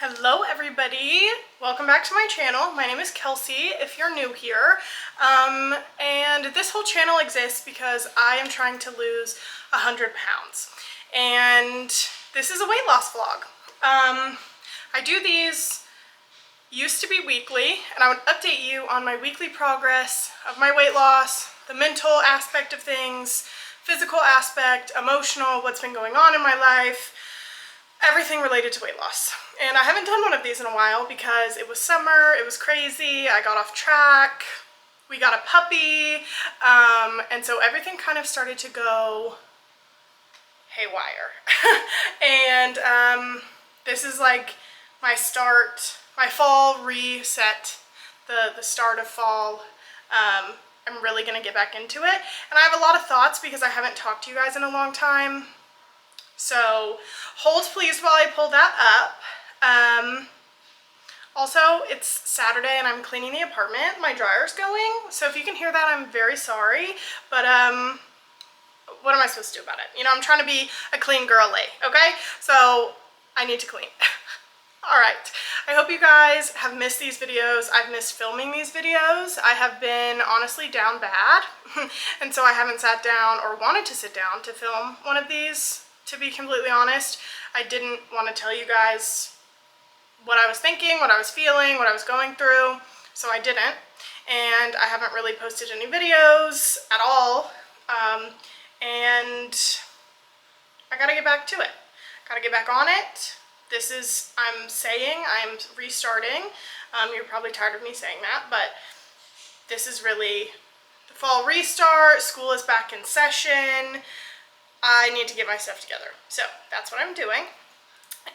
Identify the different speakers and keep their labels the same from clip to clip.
Speaker 1: Hello everybody, welcome back to my channel. My name is Kelsey if you're new here, and this whole channel exists because I am trying to lose 100 pounds, and this is a weight loss vlog. I do these, used to be weekly, and I would update you on my weekly progress of my weight loss, the mental aspect of things, physical aspect, emotional, what's been going on in my life, everything related to weight loss. And I haven't done one of these in a while because it was summer, it was crazy, I got off track, we got a puppy, and so everything kind of started to go haywire. And this is like my fall reset, the start of fall. I'm really gonna get back into it. And I have a lot of thoughts because I haven't talked to you guys in a long time. So hold please while I pull that up. Also, it's Saturday and I'm cleaning the apartment. My dryer's going, so if you can hear that, I'm very sorry. But what am I supposed to do about it? You know, I'm trying to be a clean girly, okay? So I need to clean. All right, I hope you guys have missed these videos. I've missed filming these videos. I have been honestly down bad, and so I haven't sat down or wanted to sit down to film one of these. To be completely honest, I didn't want to tell you guys what I was thinking, what I was feeling, what I was going through, so I didn't. And I haven't really posted any videos at all, and I gotta get back to it. Gotta get back on it. This is, I'm restarting. You're probably tired of me saying that, but this is really the fall restart. School is back in session. I need to get my stuff together. So that's what I'm doing.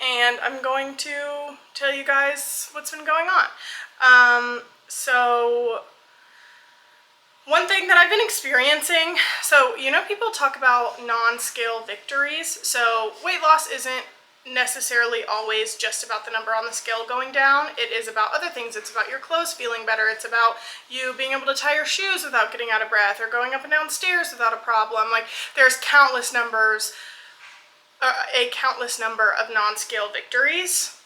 Speaker 1: And I'm going to tell you guys what's been going on. So one thing that I've been experiencing, so you know people talk about non-scale victories. So weight loss isn't necessarily always just about the number on the scale going down. It is about other things. It's about your clothes feeling better. It's about you being able to tie your shoes without getting out of breath or going up and down stairs without a problem. Like there's countless numbers, a countless number of non-scale victories.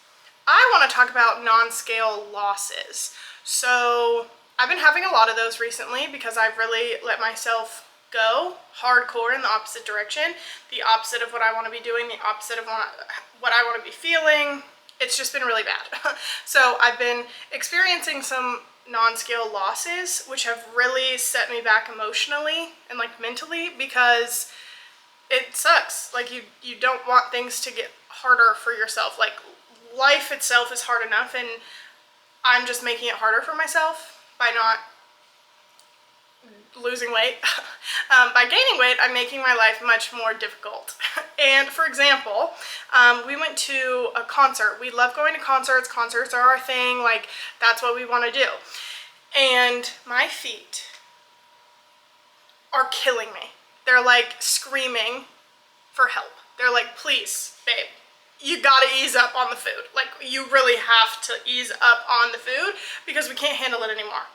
Speaker 1: I want to talk about non-scale losses. So I've been having a lot of those recently because I've really let myself go hardcore in the opposite direction, the opposite of what I want to be doing, the opposite of what I want to be feeling. It's just been really bad. So I've been experiencing some non-scale losses, which have really set me back emotionally and like mentally, because it sucks. Like you don't want things to get harder for yourself. Like life itself is hard enough, and I'm just making it harder for myself by not losing weight. By gaining weight, I'm making my life much more difficult. And for example, we went to a concert. We love going to concerts. Concerts are our thing. Like that's what we want to do. And my feet are killing me. They're like screaming for help. They're like, please, babe, you gotta ease up on the food. Like you really have to ease up on the food because we can't handle it anymore.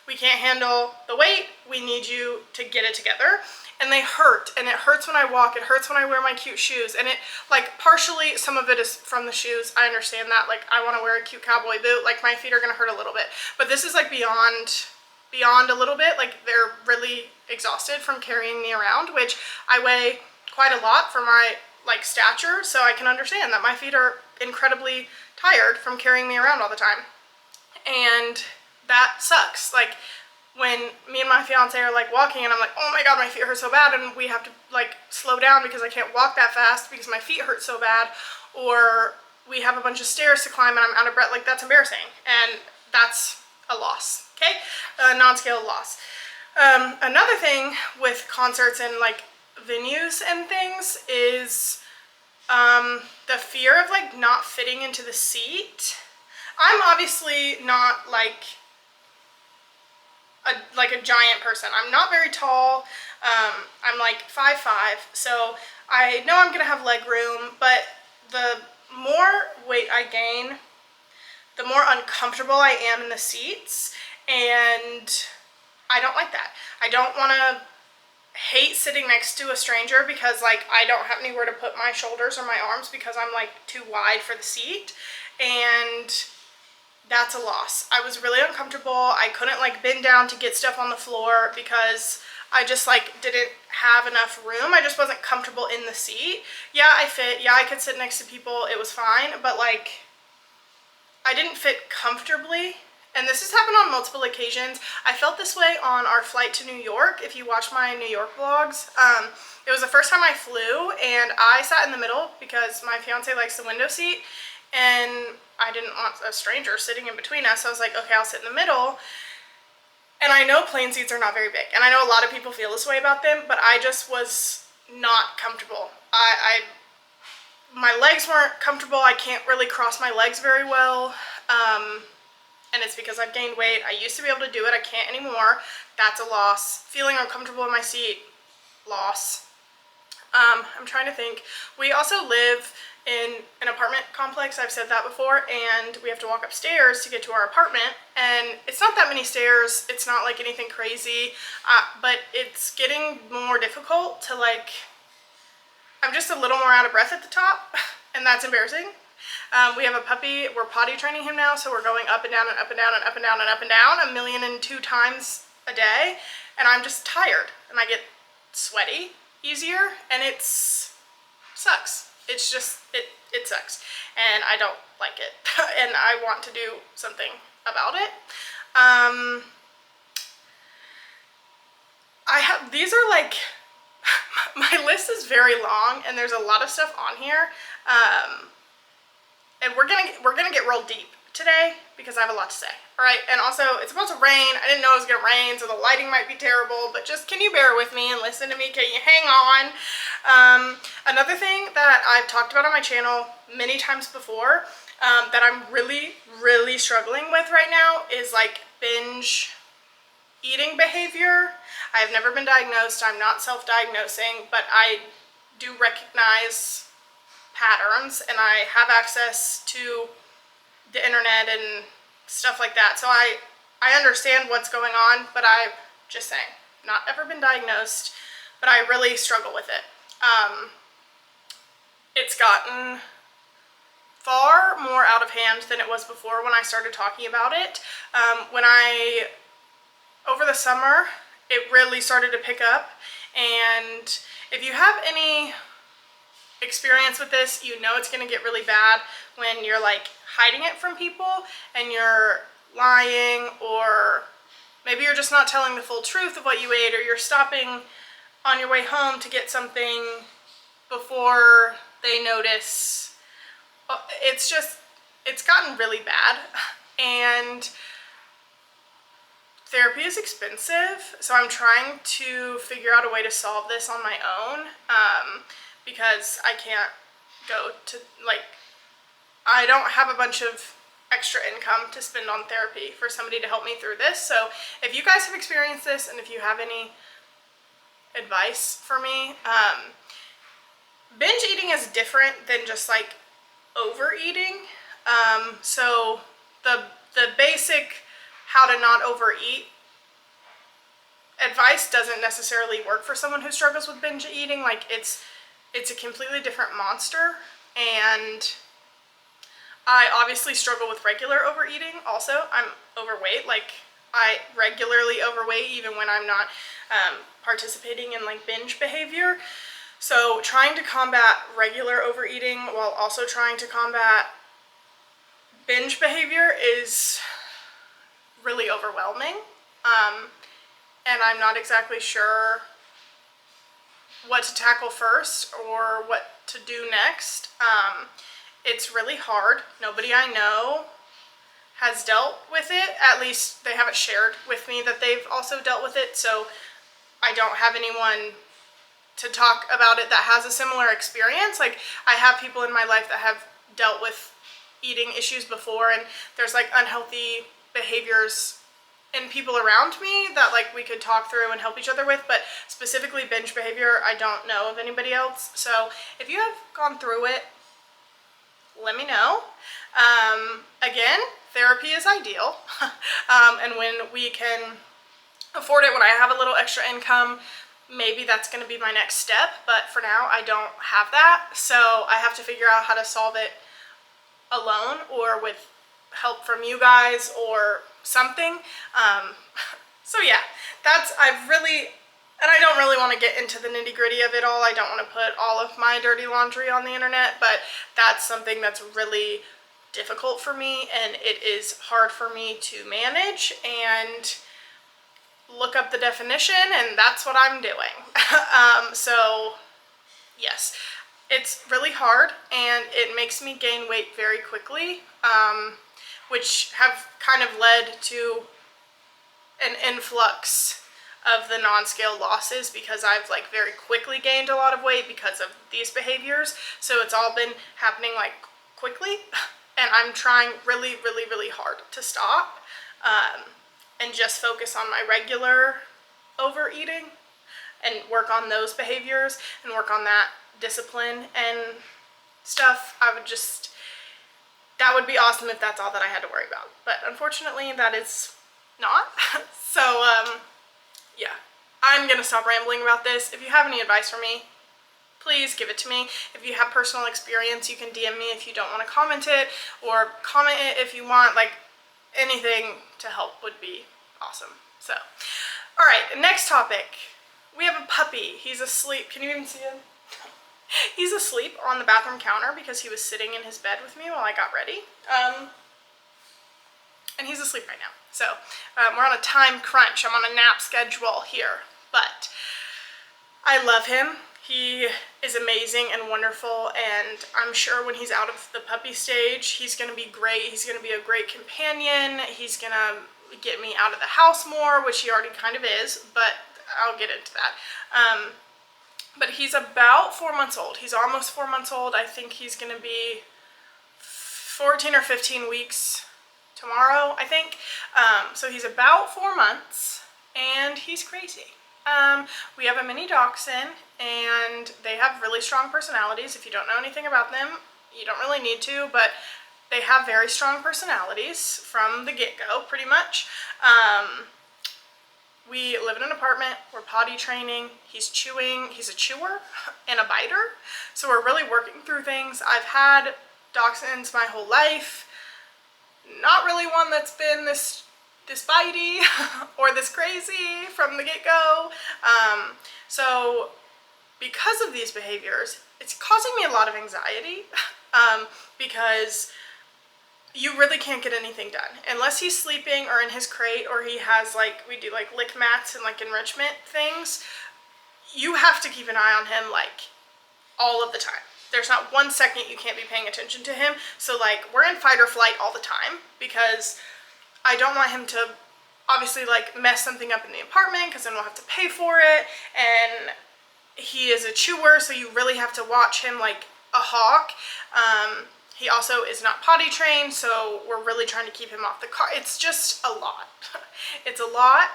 Speaker 1: We can't handle the weight. We need you to get it together. And they hurt, and it hurts when I walk. It hurts when I wear my cute shoes. And it, like, partially, some of it is from the shoes. I understand that. Like, I want to wear a cute cowboy boot. Like, my feet are going to hurt a little bit. But this is, like, beyond a little bit. Like, they're really exhausted from carrying me around, which I weigh quite a lot for my, like, stature. So I can understand that my feet are incredibly tired from carrying me around all the time. And that sucks. Like when me and my fiance are like walking and I'm like, oh my god, my feet hurt so bad, and we have to like slow down because I can't walk that fast because my feet hurt so bad, or we have a bunch of stairs to climb and I'm out of breath. Like that's embarrassing, and that's a loss. Okay, a non-scale loss. Another thing with concerts and like venues and things is the fear of like not fitting into the seat. I'm obviously not like a giant person. I'm not very tall. I'm like 5'5", so I know I'm gonna have leg room, but the more weight I gain, the more uncomfortable I am in the seats, and I don't like that. I don't want to hate sitting next to a stranger because like I don't have anywhere to put my shoulders or my arms because I'm like too wide for the seat. and that's a loss. I was really uncomfortable. I couldn't like bend down to get stuff on the floor because I just like didn't have enough room. I just wasn't comfortable in the seat. Yeah, I fit. Yeah, I could sit next to people. It was fine, but like I didn't fit comfortably. And this has happened on multiple occasions. I felt this way on our flight to New York. If you watch my New York vlogs, it was the first time I flew, and I sat in the middle because my fiance likes the window seat, and I didn't want a stranger sitting in between us. So I was like, okay, I'll sit in the middle. And I know plane seats are not very big, and I know a lot of people feel this way about them, but I just was not comfortable. My legs weren't comfortable. I can't really cross my legs very well. And it's because I've gained weight. I used to be able to do it. I can't anymore. That's a loss. Feeling uncomfortable in my seat, loss. I'm trying to think. We also live in an apartment complex. I've said that before, and we have to walk upstairs to get to our apartment, and it's not that many stairs. It's not like anything crazy, but it's getting more difficult to like, I'm just a little more out of breath at the top, and that's embarrassing. We have a puppy. We're potty training him now, so we're going up and down and up and down and up and down and up and down 1,000,002 times a day, and I'm just tired, and I get sweaty easier, and it sucks. It's just, it sucks, and I don't like it, and I want to do something about it. These are like, my list is very long, and there's a lot of stuff on here. And we're gonna get real deep today because I have a lot to say. All right, and also it's about to rain. I didn't know it was gonna rain, so the lighting might be terrible, but just can you bear with me and listen to me? Can you hang on? Another thing that I've talked about on my channel many times before, that I'm really, really struggling with right now is like binge eating behavior. I have never been diagnosed. I'm not self-diagnosing, but I do recognize patterns, and I have access to the internet and stuff like that, so I understand what's going on, but I'm just saying, not ever been diagnosed, but I really struggle with it. It's gotten far more out of hand than it was before when I started talking about it. Over the summer, it really started to pick up, and if you have any experience with this, you know it's going to get really bad when you're like hiding it from people and you're lying, or maybe you're just not telling the full truth of what you ate, or you're stopping on your way home to get something before they notice. It's gotten really bad, and therapy is expensive, so I'm trying to figure out a way to solve this on my own, because I can't go to, like, I don't have a bunch of extra income to spend on therapy for somebody to help me through this. So if you guys have experienced this, and if you have any advice for me, binge eating is different than just like overeating. So the basic how to not overeat advice doesn't necessarily work for someone who struggles with binge eating. Like it's a completely different monster, and I obviously struggle with regular overeating also. I'm overweight, like I regularly overweight even when I'm not participating in like binge behavior. So trying to combat regular overeating while also trying to combat binge behavior is really overwhelming, and I'm not exactly sure what to tackle first or what to do next. It's really hard. Nobody I know has dealt with it. At least they haven't shared with me that they've also dealt with it, so I don't have anyone to talk about it that has a similar experience. Like, I have people in my life that have dealt with eating issues before, and there's like unhealthy behaviors in people around me that like we could talk through and help each other with, but specifically binge behavior, I don't know of anybody else. So if you have gone through it, let me know. Again, therapy is ideal, and when we can afford it, when I have a little extra income, maybe that's going to be my next step, but for now I don't have that, so I have to figure out how to solve it alone or with help from you guys or something. So yeah, I've really, and I don't really want to get into the nitty gritty of it all. I don't want to put all of my dirty laundry on the internet, but that's something that's really difficult for me, and it is hard for me to manage and look up the definition, and that's what I'm doing. So yes, it's really hard, and it makes me gain weight very quickly, which have kind of led to an influx of the non-scale losses, because I've like very quickly gained a lot of weight because of these behaviors. So it's all been happening like quickly, and I'm trying really, really, really hard to stop and just focus on my regular overeating and work on those behaviors and work on that discipline and stuff. That would be awesome if that's all that I had to worry about. But unfortunately, that is not. So, yeah, I'm gonna stop rambling about this. If you have any advice for me, please give it to me. If you have personal experience, you can DM me if you don't want to comment it, or comment it if you want. Like, anything to help would be awesome. So, all right, next topic. We have a puppy. He's asleep. Can you even see him? He's asleep on the bathroom counter because he was sitting in his bed with me while I got ready. And he's asleep right now. So we're on a time crunch. I'm on a nap schedule here, but I love him. He is amazing and wonderful, and I'm sure when he's out of the puppy stage, he's gonna be great. He's gonna be a great companion. He's gonna get me out of the house more, which he already kind of is, but I'll get into that. But he's about 4 months old. He's almost 4 months old. I think he's gonna be 14 or 15 weeks tomorrow, I think. So he's about 4 months, and he's crazy. We have a mini dachshund, and they have really strong personalities. If you don't know anything about them, you don't really need to, but they have very strong personalities from the get-go, pretty much. We live in an apartment, we're potty training, he's chewing, he's a chewer and a biter, so we're really working through things. I've had dachshunds my whole life, not really one that's been this bitey or this crazy from the get-go. So because of these behaviors, it's causing me a lot of anxiety, because you really can't get anything done unless he's sleeping or in his crate, or he has, like, we do like lick mats and like enrichment things. You have to keep an eye on him like all of the time. There's not 1 second you can't be paying attention to him. So like, we're in fight or flight all the time, because I don't want him to obviously like mess something up in the apartment, because then we'll have to pay for it. And he is a chewer, so you really have to watch him like a hawk. He also is not potty trained, so we're really trying to keep him off the car. It's just a lot. It's a lot.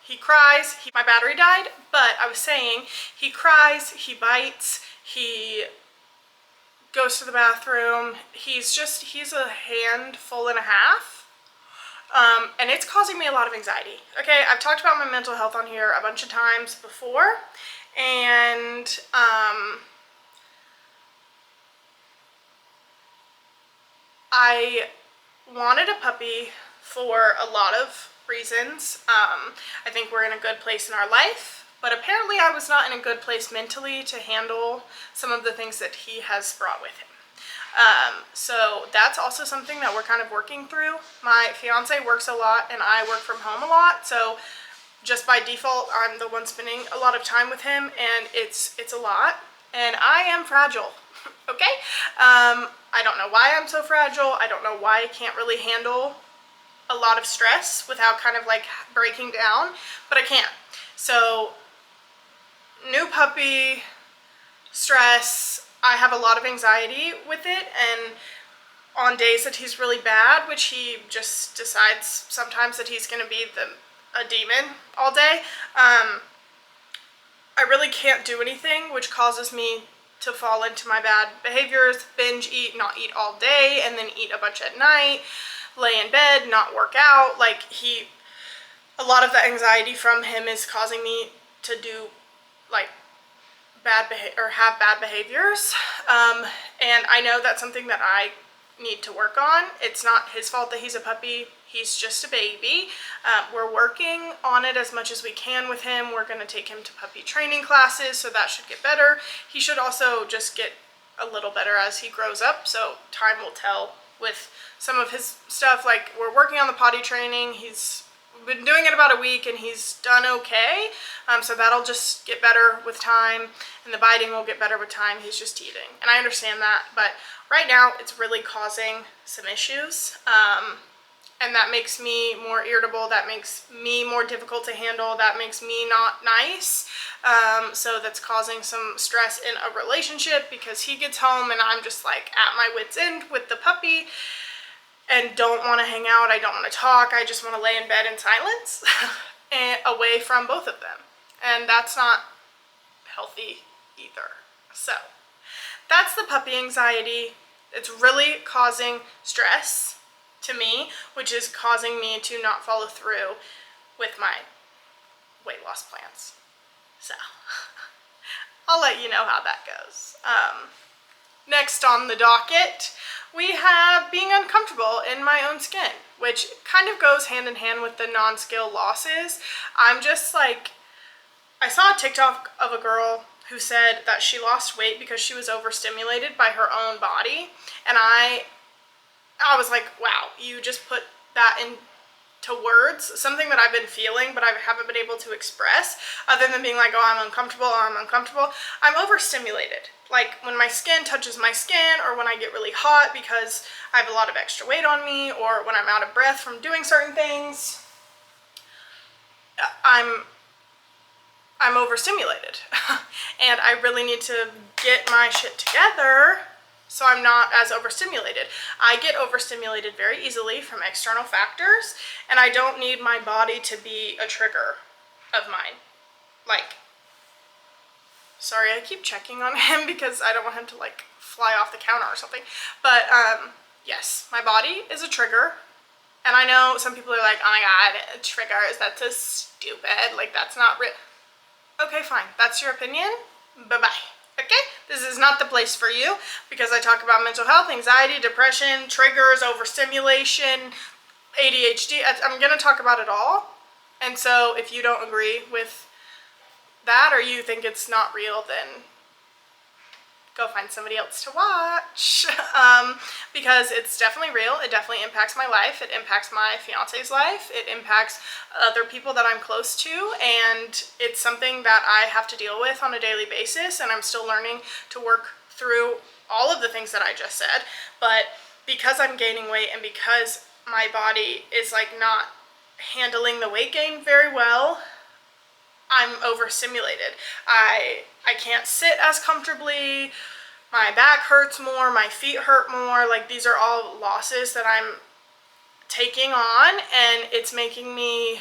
Speaker 1: He cries. My battery died, but I was saying, he cries, he bites, he goes to the bathroom. He's a handful and a half. And it's causing me a lot of anxiety. Okay, I've talked about my mental health on here a bunch of times before, and I wanted a puppy for a lot of reasons. I think we're in a good place in our life, but apparently I was not in a good place mentally to handle some of the things that he has brought with him. So that's also something that we're kind of working through. My fiance works a lot and I work from home a lot, so just by default I'm the one spending a lot of time with him, and it's a lot, and I am fragile. Okay? I don't know why I'm so fragile. I don't know why I can't really handle a lot of stress without kind of like breaking down, but I can. So new puppy, stress, I have a lot of anxiety with it, and on days that he's really bad, which he just decides sometimes that he's going to be a demon all day, I really can't do anything, which causes me to fall into my bad behaviors, binge eat, not eat all day, and then eat a bunch at night, lay in bed, not work out. Like, a lot of the anxiety from him is causing me to do like have bad behaviors, and I know that's something that I need to work on. It's not his fault that he's a puppy. He's just a baby. We're working on it as much as we can with him. We're going to take him to puppy training classes, so that should get better. He should also just get a little better as he grows up, so time will tell with some of his stuff. Like, we're working on the potty training. He's been doing it about a week and he's done okay, so that'll just get better with time, and the biting will get better with time. He's just eating, and I understand that, but right now it's really causing some issues, and that makes me more irritable, that makes me more difficult to handle, that makes me not nice, so that's causing some stress in a relationship, because he gets home and I'm just like at my wit's end with the puppy and don't want to hang out, I don't want to talk, I just want to lay in bed in silence and away from both of them, and that's not healthy either. So that's the puppy anxiety. It's really causing stress to me, which is causing me to not follow through with my weight loss plans. So I'll let you know how that goes. Next on the docket, we have being uncomfortable in my own skin, which kind of goes hand in hand with the non-scale losses. I'm just like, I saw a TikTok of a girl who said that she lost weight because she was overstimulated by her own body, and I was like, wow, you just put that into words, something that I've been feeling but I haven't been able to express, other than being like, oh, I'm uncomfortable, I'm overstimulated. Like, when my skin touches my skin, or when I get really hot because I have a lot of extra weight on me, or when I'm out of breath from doing certain things, I'm overstimulated. And I really need to get my shit together so I'm not as overstimulated. I get overstimulated very easily from external factors, and I don't need my body to be a trigger of mine. Like, sorry, I keep checking on him because I don't want him to like fly off the counter or something. But yes, my body is a trigger. And I know some people are like, oh my god, triggers, that's so stupid. Like, that's not real. Okay, fine. That's your opinion. Bye-bye. Okay? This is not the place for you, because I talk about mental health, anxiety, depression, triggers, overstimulation, ADHD. I'm going to talk about it all. And so if you don't agree with that, or you think it's not real, then go find somebody else to watch, because it's definitely real. It definitely impacts my life. It impacts my fiance's life. It impacts other people that I'm close to, and it's something that I have to deal with on a daily basis, and I'm still learning to work through all of the things that I just said. But because I'm gaining weight, and because my body is like not handling the weight gain very well, I'm overstimulated. I can't sit as comfortably, my back hurts more, my feet hurt more. Like, these are all losses that I'm taking on, and it's making me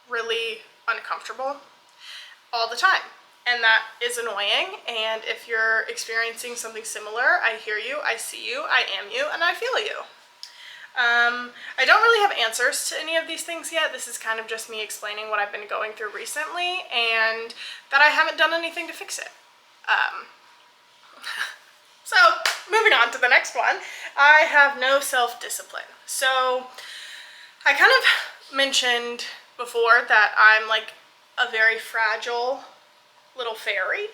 Speaker 1: really uncomfortable all the time. And that is annoying, and if you're experiencing something similar, I hear you, I see you, I am you, and I feel you. I don't really have answers to any of these things yet. This is kind of just me explaining what I've been going through recently, and that I haven't done anything to fix it. So, moving on to the next one. I have no self-discipline. So, I kind of mentioned before that I'm like a very fragile little fairy.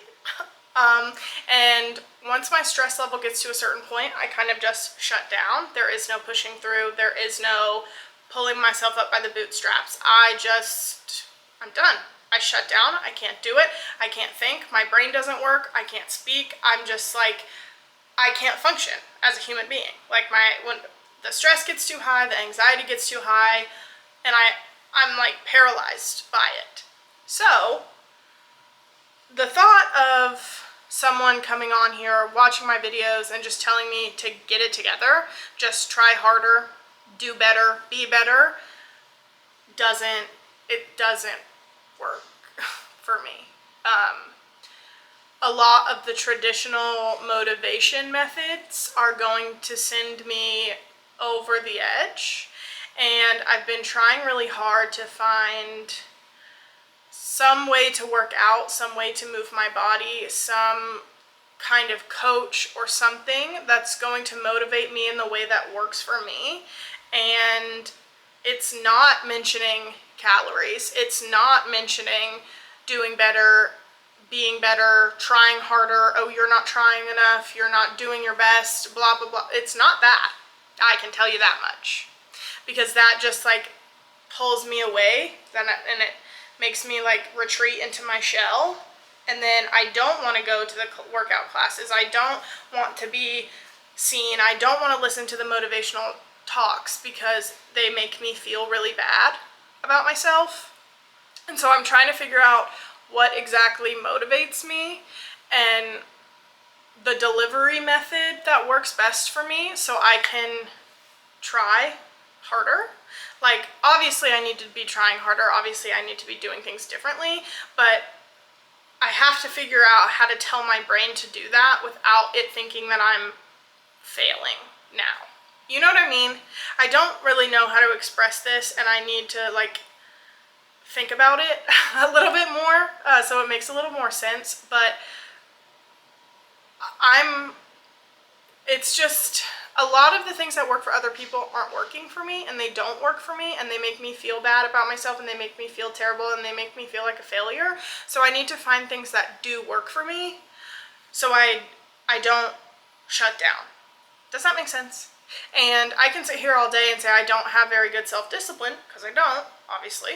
Speaker 1: And once my stress level gets to a certain point, I kind of just shut down. There is no pushing through. There is no pulling myself up by the bootstraps. I'm done. I shut down. I can't do it. I can't think. My brain doesn't work. I can't speak. I'm just like, I can't function as a human being. Like, when the stress gets too high, the anxiety gets too high, and I'm like paralyzed by it. So, the thought of someone coming on here, watching my videos, and just telling me to get it together, just try harder, do better, be better, doesn't work for me. A lot of the traditional motivation methods are going to send me over the edge, and I've been trying really hard to find some way to work out, some way to move my body, some kind of coach or something that's going to motivate me in the way that works for me. And it's not mentioning calories. It's not mentioning doing better, being better, trying harder. Oh, you're not trying enough. You're not doing your best, blah, blah, blah. It's not that. I can tell you that much. Because that just like pulls me away, and it makes me like retreat into my shell. And then I don't want to go to the workout classes. I don't want to be seen. I don't want to listen to the motivational talks because they make me feel really bad about myself. And so I'm trying to figure out what exactly motivates me and the delivery method that works best for me so I can try harder. Like, obviously I need to be trying harder. Obviously I need to be doing things differently, but I have to figure out how to tell my brain to do that without it thinking that I'm failing now. You know what I mean? I don't really know how to express this, and I need to like think about it a little bit more so it makes a little more sense. But it's just a lot of the things that work for other people aren't working for me, and they don't work for me, and they make me feel bad about myself, and they make me feel terrible, and they make me feel like a failure. So I need to find things that do work for me so I don't shut down. Does that make sense? And I can sit here all day and say I don't have very good self-discipline, because I don't, obviously.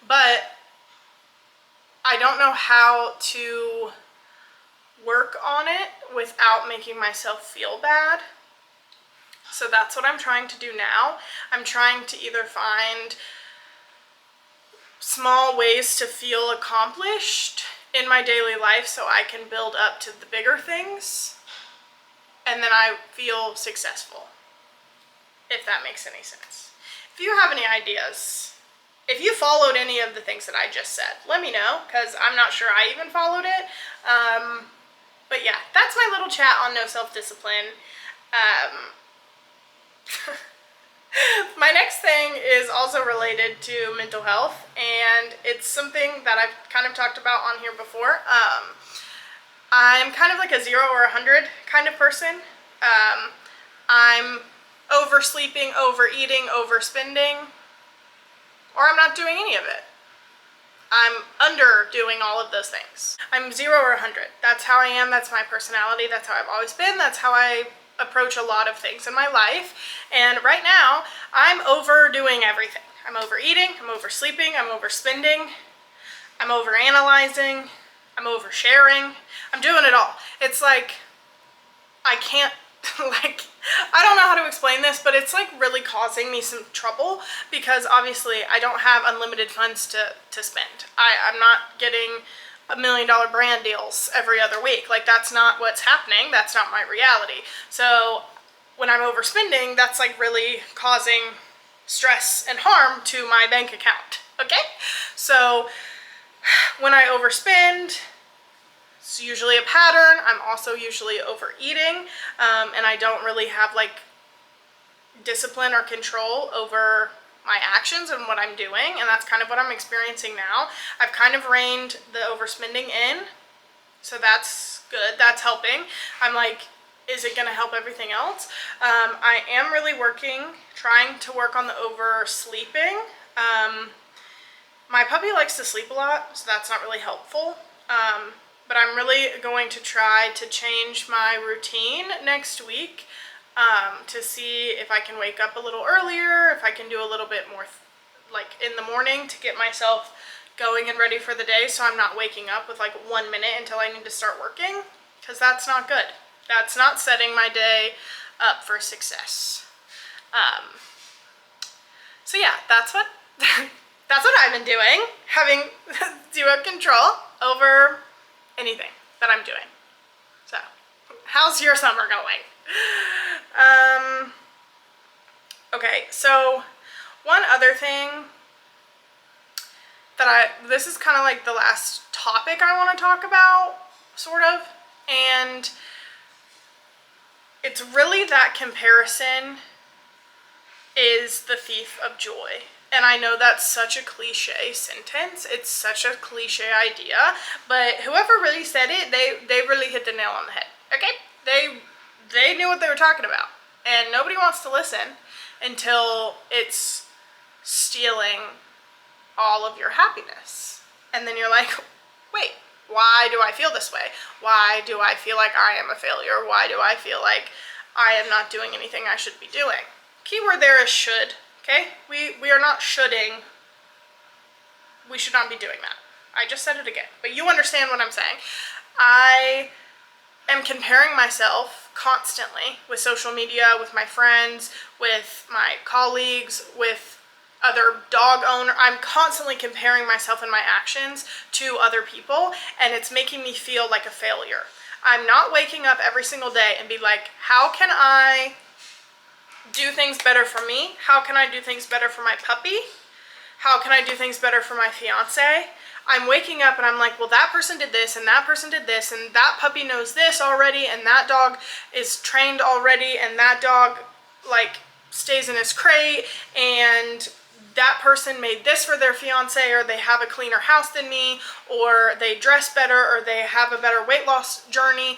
Speaker 1: But I don't know how to work on it without making myself feel bad. So that's what I'm trying to do now. I'm trying to either find small ways to feel accomplished in my daily life so I can build up to the bigger things, and then I feel successful, if that makes any sense. If you have any ideas, if you followed any of the things that I just said, let me know, because I'm not sure I even followed it. But yeah, that's my little chat on no self-discipline. My next thing is also related to mental health, and it's something that I've kind of talked about on here before. I'm kind of like a 0 or 100 kind of person. I'm oversleeping, overeating, overspending, or I'm not doing any of it. I'm underdoing all of those things. I'm 0 or 100. That's how I am. That's my personality. That's how I've always been. That's how I approach a lot of things in my life. And right now, I'm overdoing everything. I'm overeating, I'm oversleeping, I'm overspending, I'm overanalyzing, I'm oversharing. I'm doing it all. It's like, I can't, like, I don't know how to explain this, but it's like really causing me some trouble because obviously I don't have unlimited funds to spend. I'm not getting $1 million brand deals every other week. Like, that's not what's happening. That's not my reality. So when I'm overspending, that's like really causing stress and harm to my bank account. Okay? So when I overspend, it's usually a pattern. I'm also usually overeating, and I don't really have like discipline or control over my actions and what I'm doing, and that's kind of what I'm experiencing now. I've kind of reined the overspending in, so that's good. That's helping. I'm like, is it going to help everything else? I am really trying to work on the oversleeping. My puppy likes to sleep a lot, so that's not really helpful. But I'm really going to try to change my routine next week to see if I can wake up a little earlier, if I can do a little bit more like in the morning to get myself going and ready for the day so I'm not waking up with like 1 minute until I need to start working, because that's not good. That's not setting my day up for success. So yeah, that's what that's what I've been doing, having zero control over anything that I'm doing. So, how's your summer going? Okay, so one other thing that this is kind of like the last topic I want to talk about, sort of, and it's really that comparison is is the thief of joy. And I know that's such a cliche sentence. It's such a cliche idea, but whoever really said it, they really hit the nail on the head. Okay? They knew what they were talking about. And nobody wants to listen until it's stealing all of your happiness. And then you're like, wait, why do I feel this way? Why do I feel like I am a failure? Why do I feel like I am not doing anything I should be doing? Keyword there is should, okay? We are not shoulding. We should not be doing that. I just said it again, but you understand what I'm saying. I am comparing myself constantly with social media, with my friends, with my colleagues, with other dog owner. I'm constantly comparing myself and my actions to other people, and it's making me feel like a failure. I'm not waking up every single day and be like, how can I do things better for me? How can I do things better for my puppy? How can I do things better for my fiance? I'm waking up and I'm like, well, that person did this and that person did this and that puppy knows this already and that dog is trained already and that dog like stays in his crate and that person made this for their fiance, or they have a cleaner house than me, or they dress better, or they have a better weight loss journey.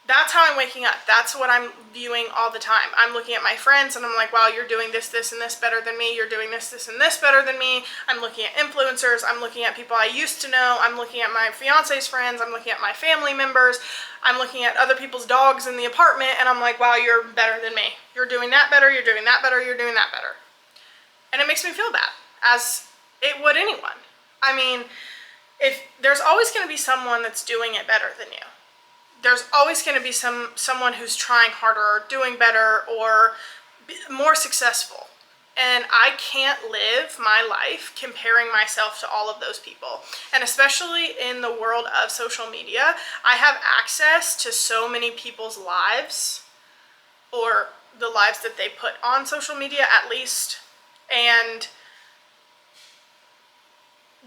Speaker 1: That's how I'm waking up. That's what I'm viewing all the time. I'm looking at my friends and I'm like, wow, you're doing this, this, and this better than me. You're doing this, this, and this better than me. I'm looking at influencers. I'm looking at people I used to know. I'm looking at my fiance's friends. I'm looking at my family members. I'm looking at other people's dogs in the apartment and I'm like, wow, you're better than me. You're doing that better. You're doing that better. You're doing that better. And it makes me feel bad, as it would anyone. I mean, if there's always going to be someone that's doing it better than you. There's always going to be someone who's trying harder or doing better or more successful. And I can't live my life comparing myself to all of those people. And especially in the world of social media, I have access to so many people's lives, or the lives that they put on social media at least. And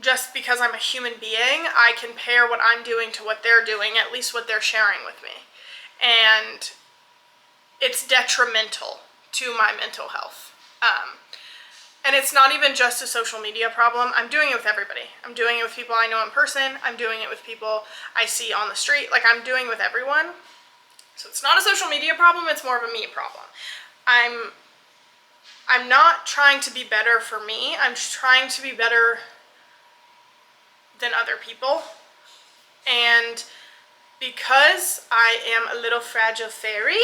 Speaker 1: just because I'm a human being, I compare what I'm doing to what they're doing, at least what they're sharing with me. And it's detrimental to my mental health. And it's not even just a social media problem. I'm doing it with everybody. I'm doing it with people I know in person. I'm doing it with people I see on the street. Like, I'm doing it with everyone. So it's not a social media problem, it's more of a me problem. I'm not trying to be better for me. I'm trying to be better than other people. And because I am a little fragile fairy,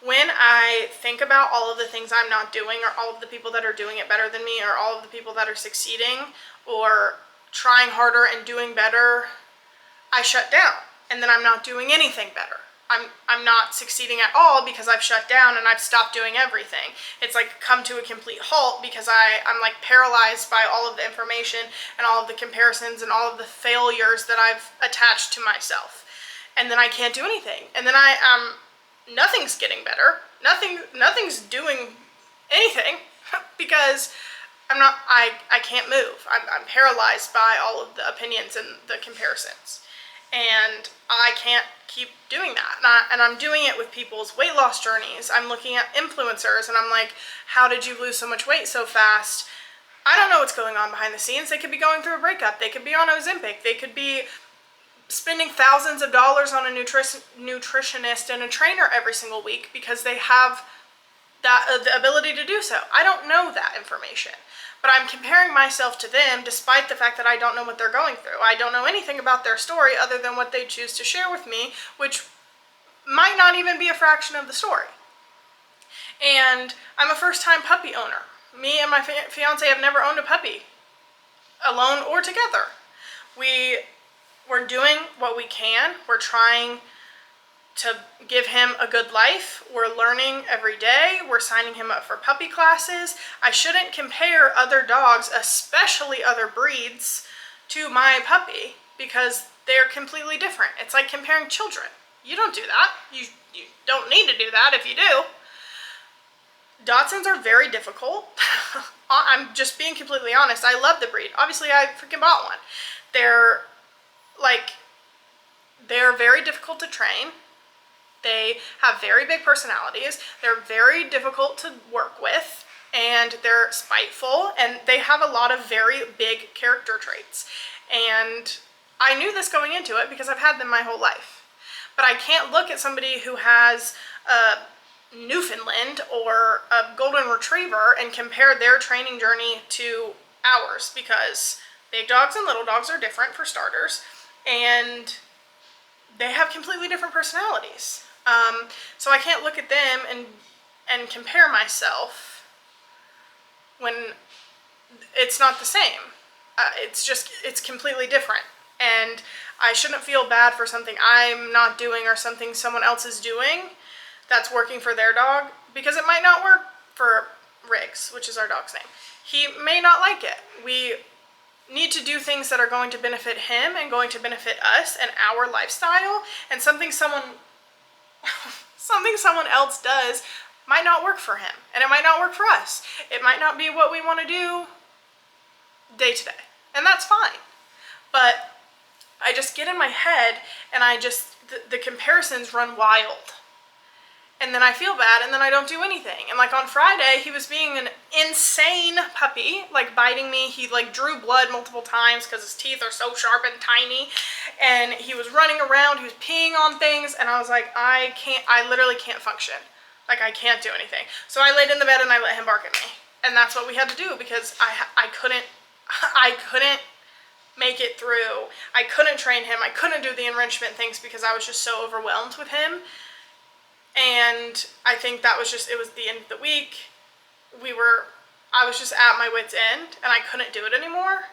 Speaker 1: when I think about all of the things I'm not doing, or all of the people that are doing it better than me, or all of the people that are succeeding or trying harder and doing better, I shut down. And then I'm not doing anything better. I'm not succeeding at all because I've shut down and I've stopped doing everything. It's like come to a complete halt because I'm like paralyzed by all of the information and all of the comparisons and all of the failures that I've attached to myself. And then I can't do anything. And then nothing's getting better. Nothing's doing anything because I can't move. I'm paralyzed by all of the opinions and the comparisons. And I can't keep doing that. And I'm doing it with people's weight loss journeys. I'm looking at influencers and I'm like, how did you lose so much weight so fast? I don't know what's going on behind the scenes. They could be going through a breakup. They could be on Ozempic. They could be spending thousands of dollars on a nutritionist and a trainer every single week because they have the ability to do so. I don't know that information. But I'm comparing myself to them despite the fact that I don't know what they're going through. I don't know anything about their story other than what they choose to share with me, which might not even be a fraction of the story. And I'm a first-time puppy owner. Me and my fiance have never owned a puppy, alone or together. We're doing what we can. We're trying to give him a good life. We're learning every day. We're signing him up for puppy classes. I shouldn't compare other dogs, especially other breeds, to my puppy because they're completely different. It's like comparing children. You don't do that. You don't need to do that if you do. Dachshunds are very difficult. I'm just being completely honest. I love the breed. Obviously, I freaking bought one. They're very difficult to train. They have very big personalities. They're very difficult to work with. and they're spiteful, and they have a lot of very big character traits. And I knew this going into it because I've had them my whole life. But I can't look at somebody who has a Newfoundland or a Golden Retriever and compare their training journey to ours, because big dogs and little dogs are different, for starters, and they have completely different personalities. So I can't look at them and compare myself when it's not the same. It's completely different. And I shouldn't feel bad for something I'm not doing or something someone else is doing that's working for their dog, because it might not work for Riggs, which is our dog's name. He may not like it. We need to do things that are going to benefit him and going to benefit us and our lifestyle, and something someone else does might not work for him, and it might not work for us. It might not be what we want to do day to day, and that's fine. But I just get in my head, and the comparisons run wild. And then I feel bad, and then I don't do anything. And like on Friday, he was being an insane puppy, like biting me. He like drew blood multiple times because his teeth are so sharp and tiny. And he was running around, he was peeing on things, and I was like, I literally can't function. Like, I can't do anything. So I laid in the bed and I let him bark at me. And that's what we had to do, because I couldn't make it through. I couldn't train him. I couldn't do the enrichment things because I was just so overwhelmed with him. And I think that was it was the end of the week. I was just at my wit's end, and I couldn't do it anymore.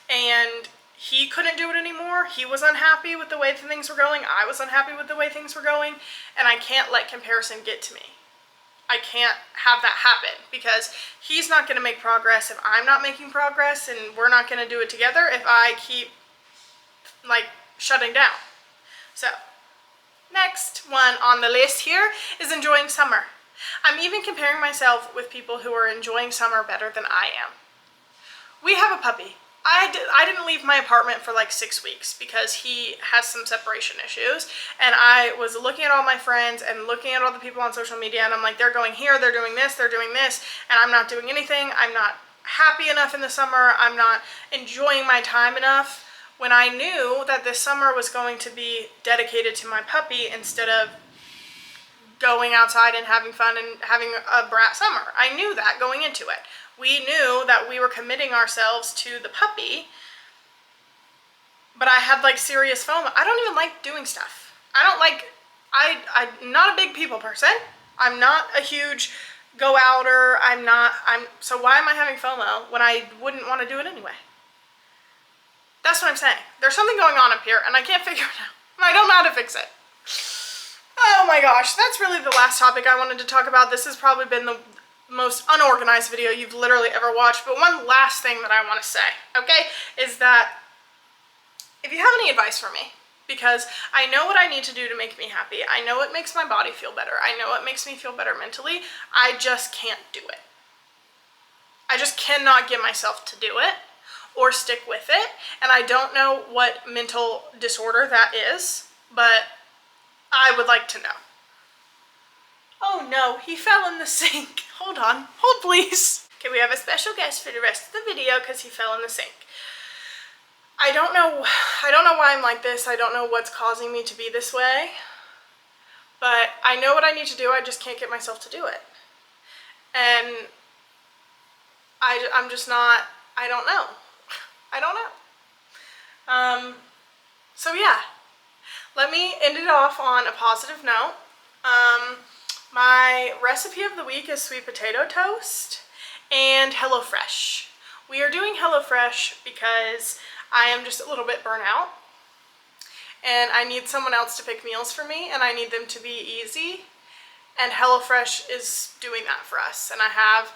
Speaker 1: And he couldn't do it anymore. He was unhappy with the way things were going. I was unhappy with the way things were going. And I can't let comparison get to me. I can't have that happen, because he's not going to make progress if I'm not making progress, and we're not going to do it together if I keep like shutting down. So next one on the list here is enjoying summer. I'm even comparing myself with people who are enjoying summer better than I am. We have a puppy. I didn't leave my apartment for like 6 weeks because he has some separation issues, and I was looking at all my friends and looking at all the people on social media, and I'm like, they're going here, they're doing this, and I'm not doing anything. I'm not happy enough in the summer. I'm not enjoying my time enough, when I knew that this summer was going to be dedicated to my puppy instead of going outside and having fun and having a brat summer. I knew that going into it. We knew that we were committing ourselves to the puppy, but I had like serious FOMO. I don't even like doing stuff. I'm not a big people person. I'm not a huge go outer. So why am I having FOMO when I wouldn't want to do it anyway? That's what I'm saying. There's something going on up here, and I can't figure it out. And I don't know how to fix it. Oh my gosh, that's really the last topic I wanted to talk about. This has probably been the most unorganized video you've literally ever watched. But one last thing that I want to say, okay, is that if you have any advice for me, because I know what I need to do to make me happy. I know it makes my body feel better. I know it makes me feel better mentally. I just can't do it. I just cannot get myself to do it or stick with it. And I don't know what mental disorder that is, but I would like to know. Oh no, he fell in the sink. Hold on, hold please. Okay, we have a special guest for the rest of the video because he fell in the sink. I don't know why I'm like this. I don't know what's causing me to be this way, but I know what I need to do. I just can't get myself to do it. And I'm just not, I don't know. So yeah, let me end it off on a positive note. My recipe of the week is sweet potato toast and HelloFresh. We are doing HelloFresh because I am just a little bit burnt out, and I need someone else to pick meals for me, and I need them to be easy, and HelloFresh is doing that for us. And I have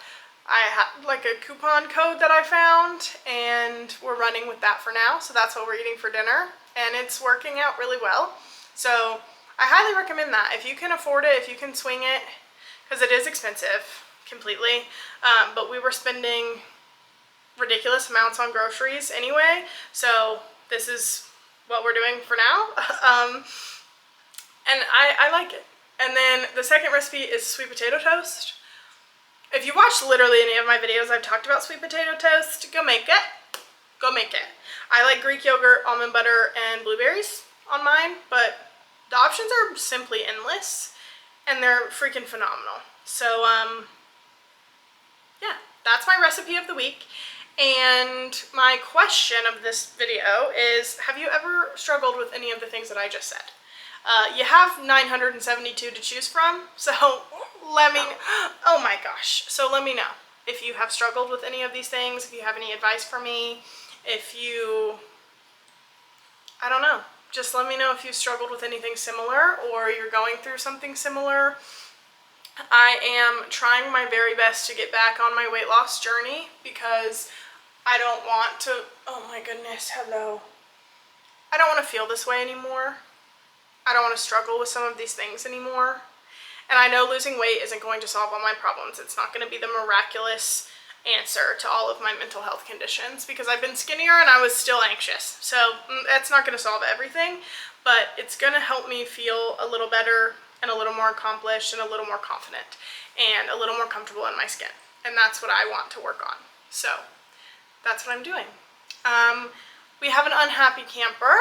Speaker 1: like a coupon code that I found, and we're running with that for now. So that's what we're eating for dinner, and it's working out really well. So I highly recommend that. If you can afford it, if you can swing it, because it is expensive completely, but we were spending ridiculous amounts on groceries anyway, so this is what we're doing for now. And I like it. And then the second recipe is sweet potato toast. If you watch literally any of my videos, I've talked about sweet potato toast. Go make it. Go make it. I like Greek yogurt, almond butter, and blueberries on mine, but the options are simply endless, and they're freaking phenomenal. So, yeah, that's my recipe of the week. And my question of this video is, have you ever struggled with any of the things that I just said? You have 972 to choose from, so let me, oh my gosh, so let me know if you have struggled with any of these things, if you have any advice for me, if you, I don't know, just let me know if you struggled with anything similar or you're going through something similar. I am trying my very best to get back on my weight loss journey because I don't want to, oh my goodness, hello. I don't want to feel this way anymore. I don't want to struggle with some of these things anymore. And I know losing weight isn't going to solve all my problems. It's not going to be the miraculous answer to all of my mental health conditions because I've been skinnier and I was still anxious. So that's not going to solve everything, but it's going to help me feel a little better and a little more accomplished and a little more confident and a little more comfortable in my skin. And that's what I want to work on. So that's what I'm doing. We have an unhappy camper.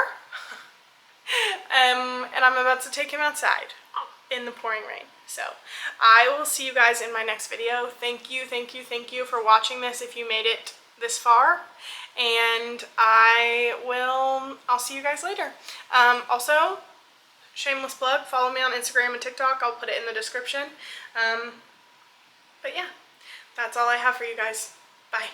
Speaker 1: And I'm about to take him outside in the pouring rain. So I will see you guys in my next video. Thank you for watching this if you made it this far. And I'll see you guys later. Also, shameless plug, follow me on Instagram and TikTok. I'll put it in the description. But yeah, that's all I have for you guys. Bye.